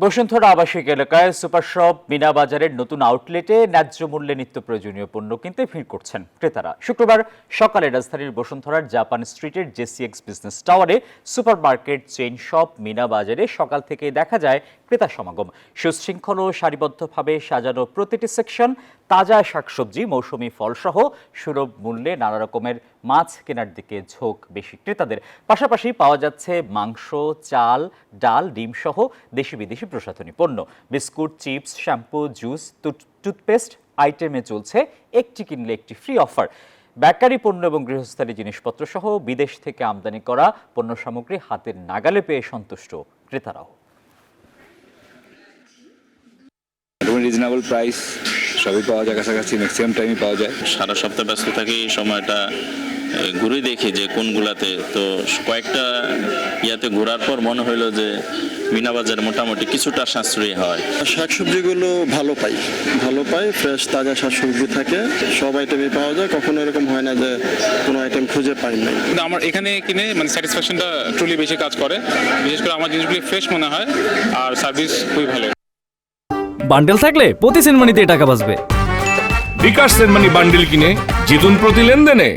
বসুন্ধরা আবাসিক এলাকায় super shop Mina বাজারের নতুন আউটলেটে ন্যায্য মূল্যে নিত্য প্রয়োজনীয় পণ্য কিনতে ভিড় করছেন ক্রেতারা। শুক্রবার সকালে রাজধানীর বসুন্ধরার জাপান স্ট্রিটের জেসিএক্স বিজনেস টাওয়ারে সুপারমার্কেট চেইন শপ মিনা বাজারে সকাল থেকে দেখা যায় ক্রেতা সমাগম। সুশৃঙ্খল ও সারিবদ্ধভাবে সাজানো প্রতিটি সেকশন তাজা শাকসবজি, মৌসুমি ফলসহ সুলভ মূল্যে নানা রকমের মাছ কেনার দিকে ঝোঁক বেশি ক্রেতাদের। পাশাপাশি পাওয়া যাচ্ছে মাংস, চাল, ডাল, ডিম সহ দেশি বিদেশি প্রসাধনী পণ্য। Biscuit, chips, shampoo, juice, toothpaste আইটেমে চলছে একটি কিনলে একটি ফ্রি অফার। বেকারি পণ্য এবং গৃহস্থালী জিনিসপত্র সহ বিদেশ থেকে আমদানি করা পণ্য সামগ্রী হাতের নাগালে পেয়ে সন্তুষ্ট ক্রেতারাও। রিজনেবল প্রাইস সবই পাওয়া যায়, কাছাকাছি ম্যাক্সিমাম টাইমই পাওয়া যায়। সারা সপ্তাহ ব্যস্ত থাকি, এই সময়টা ঘুরে দেখি যে কোনগুলাতে, তো কয়েকটা ইয়াতে ঘোরার পর মনে হইলো যে মিনা বাজার মোটামুটি কিছুটা সাশ্রয়ী হয়। শাকসবজিগুলো ভালো পাই, ফ্রেশ তাজা শাকসবজি থাকে, সব আইটেমই পাওয়া যায়। কখনো এরকম হয় না যে কোনো আইটেম খুঁজে পাই নাই। আমার এখানে কিনে স্যাটিসফ্যাকশনটা ট্রুলি বেশি কাজ করে। বিশেষ করে আমার জিনিসগুলি ফ্রেশ মনে হয় আর সার্ভিস খুবই ভালো। বান্ডেল থাকলে প্রতি সেনমানিতে টাকা বাঁচবে। বিকাশ সেনমানি বান্ডেল কিনে জিতুন প্রতি লেনদেনে।